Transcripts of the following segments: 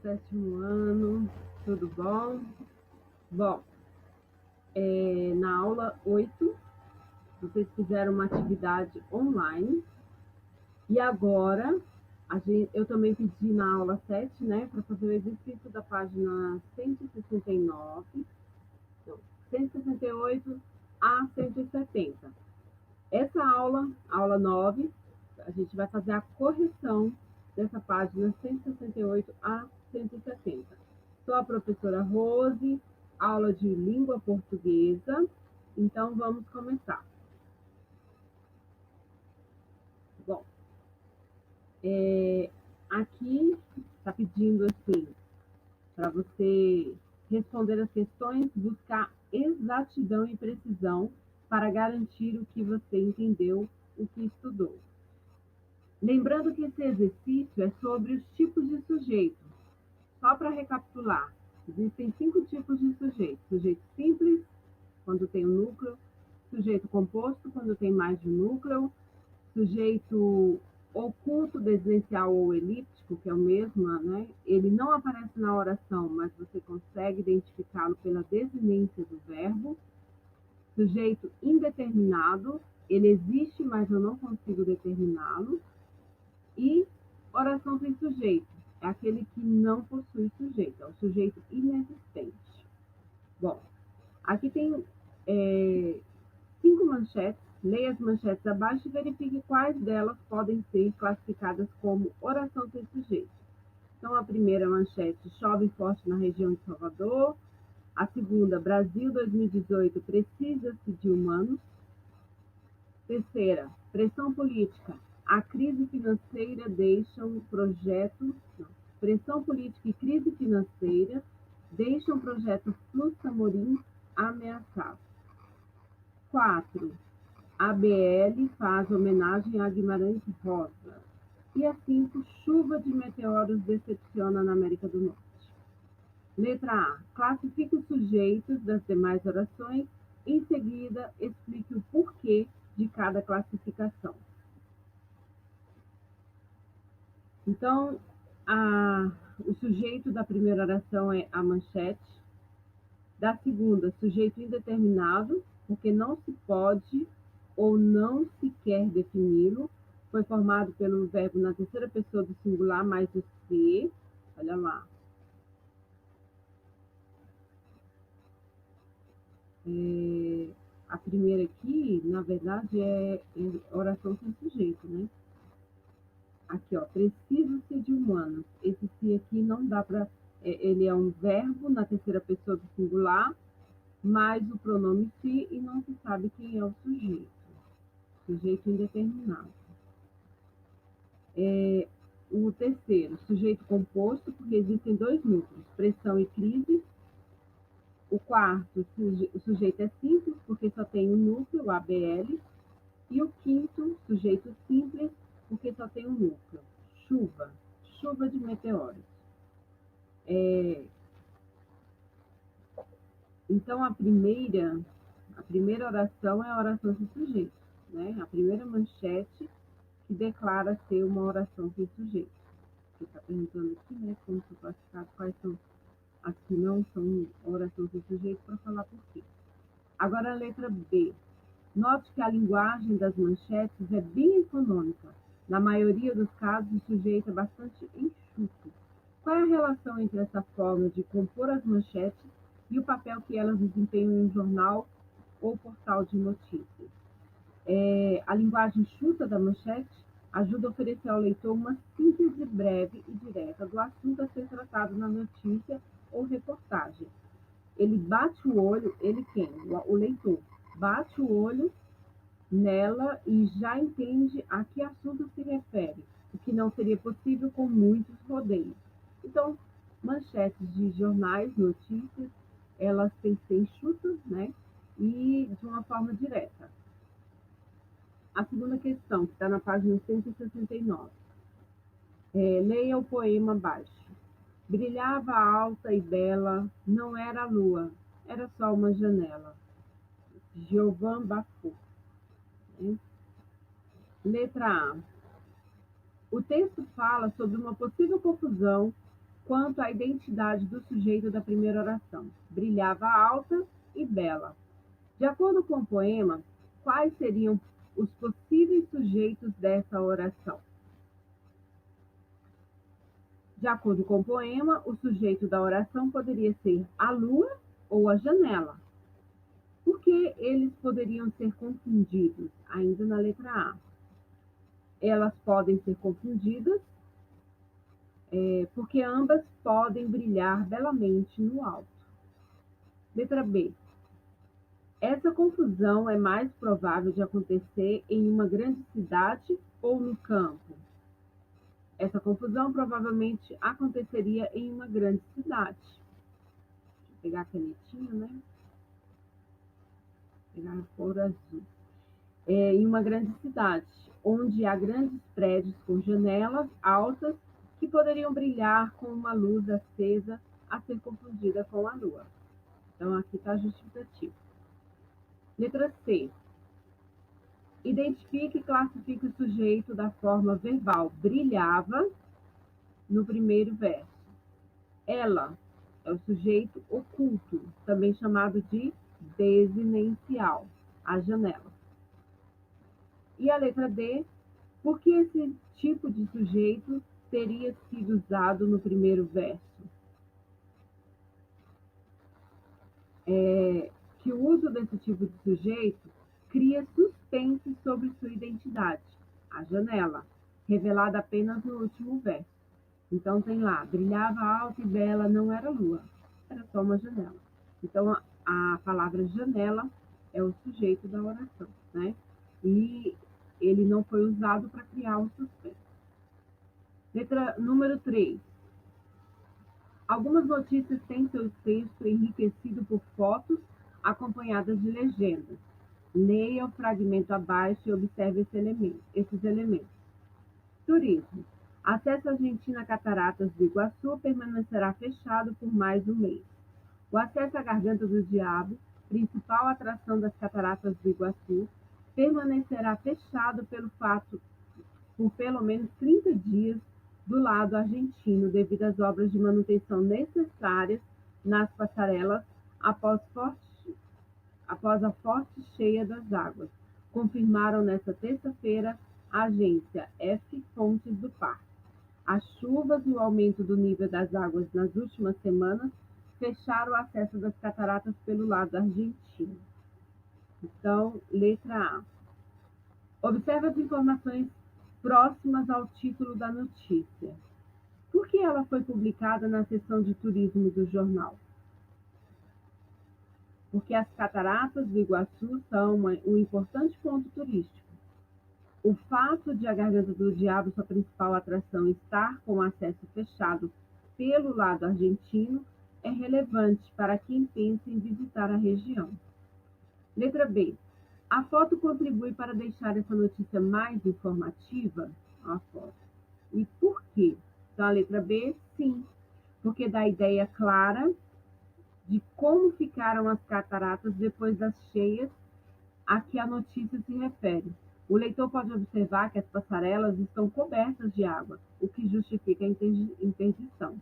Sétimo ano, tudo bom? Bom, na aula 8, vocês fizeram uma atividade online e agora eu também pedi na aula 7, né, para fazer o exercício da página 169, não, 168 a 170. Essa aula 9, a gente vai fazer a correção dessa página 168 a 170. Sou a professora Rose, aula de língua portuguesa. Então, vamos começar. Bom, aqui está pedindo assim, para você responder as questões, buscar exatidão e precisão para garantir o que você entendeu, o que estudou. Lembrando que esse exercício é sobre os tipos de sujeito. Só para recapitular, existem 5 tipos de sujeito. Sujeito simples, quando tem um núcleo. Sujeito composto, quando tem mais de um núcleo. Sujeito oculto, desencial ou elíptico, que é o mesmo, né? Ele não aparece na oração, mas você consegue identificá-lo pela desinência do verbo. Sujeito indeterminado, ele existe, mas eu não consigo determiná-lo. E oração sem sujeito, é aquele que não possui sujeito, é o sujeito inexistente. Bom, aqui tem 5 manchetes, leia as manchetes abaixo e verifique quais delas podem ser classificadas como oração sem sujeito. Então, a primeira manchete, chove forte na região de Salvador. A segunda, Brasil 2018, precisa-se de humanos. Terceira, pressão política. A crise financeira deixam projeto. Não, pressão política e crise financeira deixam projeto Flux-Amorim ameaçado. 4. ABL faz homenagem a Guimarães Rosa. E a 5. Chuva de meteoros decepciona na América do Norte. Letra A. Classifique os sujeitos das demais orações. Em seguida, explique o porquê de cada classificação. Então, o sujeito da primeira oração é a manchete. Da segunda, sujeito indeterminado, porque não se pode ou não se quer defini-lo. Foi formado pelo verbo na terceira pessoa do singular mais o se. Olha lá. A primeira aqui, na verdade, é oração sem sujeito, né? Aqui, ó, preciso-se de humanos. Esse se aqui não dá para... ele é um verbo na terceira pessoa do singular, mais o pronome se e não se sabe quem é o sujeito. Sujeito indeterminado. O terceiro, sujeito composto, porque existem 2 núcleos, pressão e crise. O quarto, o sujeito é simples, porque só tem um núcleo, ABL. E o quinto, sujeito simples, porque só tem um núcleo, chuva, chuva de meteoros. Então, a primeira oração é a oração sem sujeito, né? A primeira manchete que declara ser uma oração sem sujeito. Você está perguntando aqui, né, como se classificar quais são as que não são oração sem sujeito, para falar por quê. Agora, a letra B. Note que a linguagem das manchetes é bem econômica. Na maioria dos casos, o sujeito é bastante enxuto. Qual é a relação entre essa forma de compor as manchetes e o papel que elas desempenham em um jornal ou portal de notícias? A linguagem enxuta da manchete ajuda a oferecer ao leitor uma síntese breve e direta do assunto a ser tratado na notícia ou reportagem. Ele bate o olho, ele quem? O leitor. Bate o olho nela e já entende a que assunto se refere, o que não seria possível com muitos rodeios. Então, manchetes de jornais, notícias, elas têm que ser enxutas, né? E de uma forma direta. A segunda questão, que está na página 169. Leia o poema abaixo. Brilhava alta e bela, não era a lua, era só uma janela. Giovan Bafo. Letra A. O texto fala sobre uma possível confusão quanto à identidade do sujeito da primeira oração. Brilhava alta e bela. De acordo com o poema, quais seriam os possíveis sujeitos dessa oração? De acordo com o poema, o sujeito da oração poderia ser a lua ou a janela. Por que eles poderiam ser confundidos? Ainda na letra A. Elas podem ser confundidas porque ambas podem brilhar belamente no alto. Letra B. Essa confusão é mais provável de acontecer em uma grande cidade ou no campo? Essa confusão provavelmente aconteceria em uma grande cidade. Deixa eu pegar a canetinha, né? Pegar a cor azul. Em uma grande cidade, onde há grandes prédios com janelas altas que poderiam brilhar com uma luz acesa a ser confundida com a lua. Então, aqui está a justificativa. Letra C. Identifique e classifique o sujeito da forma verbal. Brilhava no primeiro verso. Ela é o sujeito oculto, também chamado de desinencial, a janela. E a letra D, por que esse tipo de sujeito teria sido usado no primeiro verso? Que o uso desse tipo de sujeito cria suspense sobre sua identidade, a janela, revelada apenas no último verso. Então tem lá, brilhava alta e bela, não era lua, era só uma janela. Então a palavra janela é o sujeito da oração, né? E ele não foi usado para criar um suspense. Letra número 3. Algumas notícias têm seu texto enriquecido por fotos acompanhadas de legendas. Leia o fragmento abaixo e observe esses elementos. Turismo. Acesso à Argentina Cataratas do Iguaçu permanecerá fechado por mais um mês. O acesso à Garganta do Diabo, principal atração das Cataratas do Iguaçu, permanecerá fechado por pelo menos 30 dias do lado argentino, devido às obras de manutenção necessárias nas passarelas após a forte cheia das águas, confirmaram nesta terça-feira a agência F. Fontes do Parque. As chuvas e o aumento do nível das águas nas últimas semanas fecharam o acesso das cataratas pelo lado argentino. Então, letra A. Observe as informações próximas ao título da notícia. Por que ela foi publicada na seção de turismo do jornal? Porque as cataratas do Iguaçu são um importante ponto turístico. O fato de a Garganta do Diabo, sua principal atração, estar com acesso fechado pelo lado argentino é relevante para quem pensa em visitar a região. Letra B. A foto contribui para deixar essa notícia mais informativa? A foto. E por quê? Então, a letra B, sim, porque dá ideia clara de como ficaram as cataratas depois das cheias a que a notícia se refere. O leitor pode observar que as passarelas estão cobertas de água, o que justifica a interdição.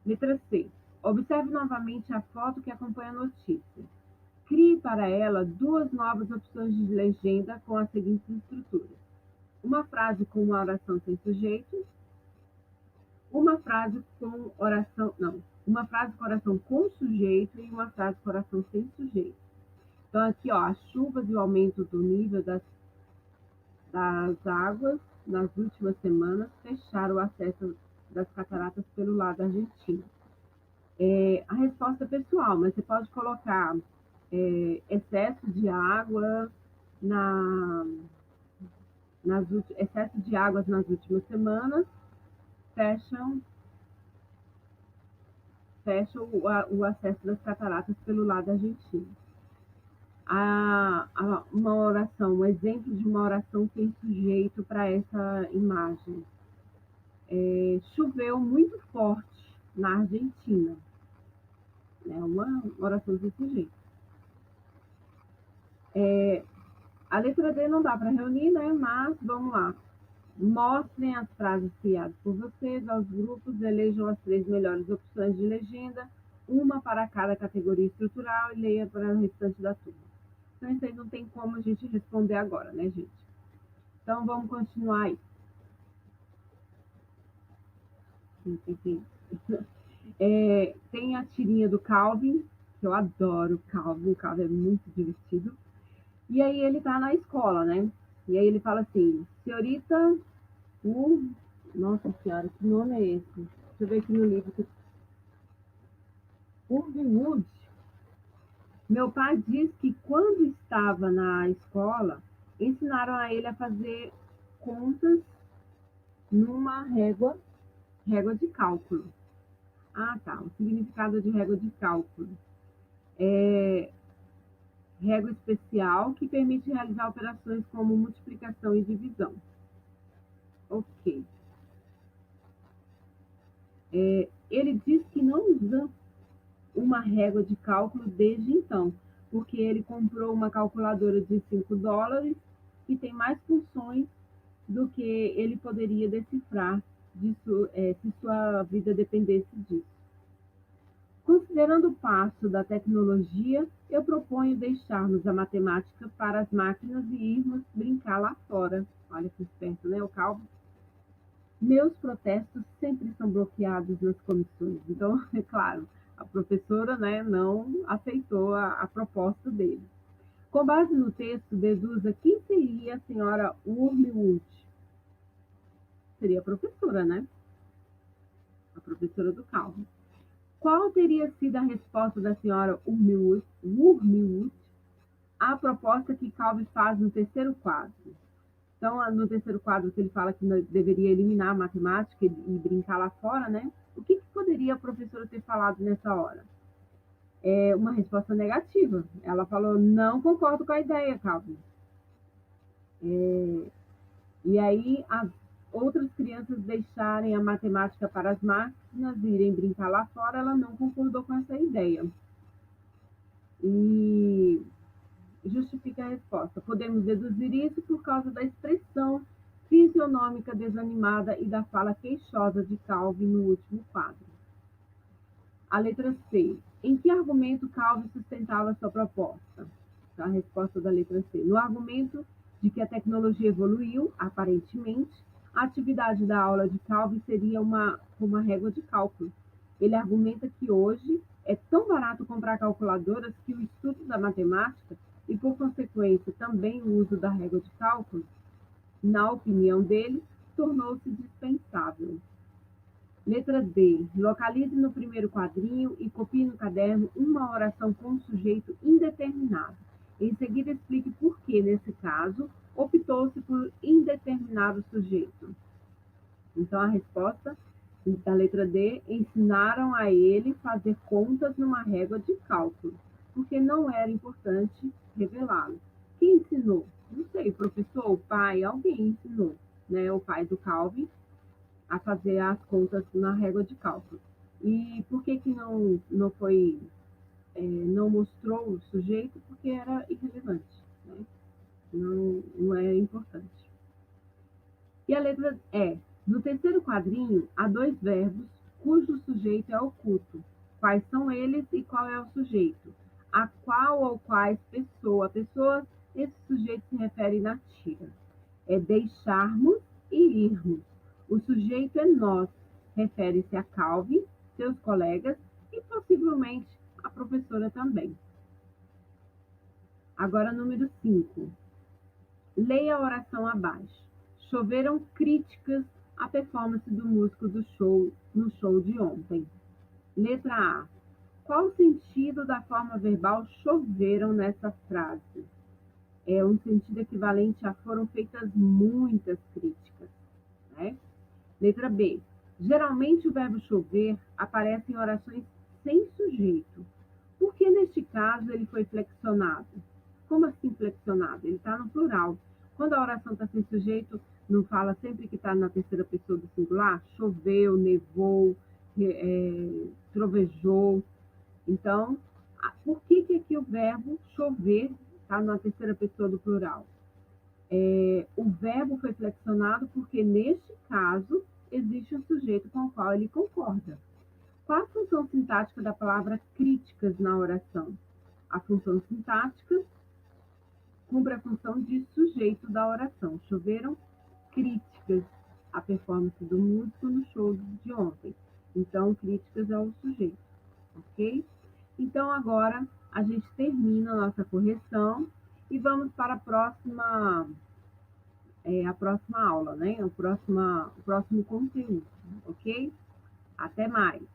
Letra C. Observe novamente a foto que acompanha a notícia. Crie para ela duas novas opções de legenda com as seguintes estruturas. Uma frase com uma oração sem sujeito, uma frase com oração com sujeito e uma frase com oração sem sujeito. Então, aqui, ó, as chuvas e o aumento do nível das águas nas últimas semanas fecharam o acesso das cataratas pelo lado argentino. A resposta é pessoal, mas você pode colocar excesso de água excesso de águas nas últimas semanas fecham o acesso das cataratas pelo lado argentino. Uma oração, um exemplo de uma oração sem sujeito para essa imagem. Choveu muito forte na Argentina. É uma oração sem sujeito. A letra D não dá para reunir, né? Mas vamos lá. Mostrem as frases criadas por vocês aos grupos, elejam as 3 melhores opções de legenda, uma para cada categoria estrutural e leia para o restante da turma. Então, isso aí não tem como a gente responder agora, né, gente? Então, vamos continuar aí. Tem a tirinha do Calvin, que eu adoro o Calvin é muito divertido. E aí ele tá na escola, né? E aí ele fala assim, senhorita, nossa senhora, que nome é esse? Deixa eu ver aqui no livro. Wood. Meu pai diz que quando estava na escola, ensinaram a ele a fazer contas numa régua de cálculo. Ah, tá. O significado de régua de cálculo. Régua especial que permite realizar operações como multiplicação e divisão. Ok. Ele diz que não usa uma régua de cálculo desde então, porque ele comprou uma calculadora de $5 que tem mais funções do que ele poderia decifrar se sua vida dependesse disso. Considerando o passo da tecnologia, eu proponho deixarmos a matemática para as máquinas e irmos brincar lá fora. Olha que esperto, né, o Calvo? Meus protestos sempre são bloqueados nas comissões. Então, é claro, a professora, né, não aceitou a proposta dele. Com base no texto, deduza quem seria a senhora Wormwood. Seria a professora, né? A professora do Calvo. Qual teria sido a resposta da senhora Wormwood à proposta que Calvin faz no terceiro quadro? Então, no terceiro quadro, que ele fala que deveria eliminar a matemática e brincar lá fora, né? O que poderia a professora ter falado nessa hora? Uma resposta negativa. Ela falou, não concordo com a ideia, Calvin. E aí, as outras crianças deixarem a matemática para as máquinas e irem brincar lá fora, ela não concordou com essa ideia. E justifica a resposta. Podemos deduzir isso por causa da expressão fisionômica desanimada e da fala queixosa de Calvin no último quadro. A letra C. Em que argumento Calvin sustentava sua proposta? A resposta da letra C. No argumento de que a tecnologia evoluiu, aparentemente, a atividade da aula de Calvin seria uma régua de cálculo. Ele argumenta que hoje é tão barato comprar calculadoras que o estudo da matemática e, por consequência, também o uso da régua de cálculo, na opinião dele, tornou-se dispensável. Letra D. Localize no primeiro quadrinho e copie no caderno uma oração com um sujeito indeterminado. Em seguida, explique por que, nesse caso, optou-se por indeterminado sujeito. Então, a resposta da letra D, ensinaram a ele fazer contas numa régua de cálculo, porque não era importante revelá-lo. Quem ensinou? Não sei, o professor, o pai, alguém ensinou, né? O pai do Calvin a fazer as contas na régua de cálculo. E por que não foi, não mostrou o sujeito? Porque era irrelevante, né? Não é importante. E a letra E. No terceiro quadrinho, há 2 verbos cujo sujeito é oculto. Quais são eles e qual é o sujeito? A qual ou quais pessoas, esse sujeito se refere na tira. É deixarmos e irmos. O sujeito é nós, refere-se a Calvin, seus colegas e possivelmente a professora também. Agora, número 5. Leia a oração abaixo. Choveram críticas à performance do músico no show de ontem. Letra A. Qual o sentido da forma verbal choveram nessa frase? É um sentido equivalente a foram feitas muitas críticas, né? Letra B. Geralmente o verbo chover aparece em orações sem sujeito. Por que neste caso ele foi flexionado? Como assim flexionado? Ele está no plural. Quando a oração está sem sujeito, não fala sempre que está na terceira pessoa do singular? Choveu, nevou, trovejou. Então, por que aqui o verbo chover está na terceira pessoa do plural? O verbo foi flexionado porque, neste caso, existe um sujeito com o qual ele concorda. Qual a função sintática da palavra críticas na oração? A função sintática cumpre a função de sujeito da oração. Choveram críticas à performance do músico no show de ontem. Então, críticas é o sujeito, ok? Então, agora a gente termina a nossa correção e vamos para a próxima aula, né? O próximo conteúdo, ok? Até mais!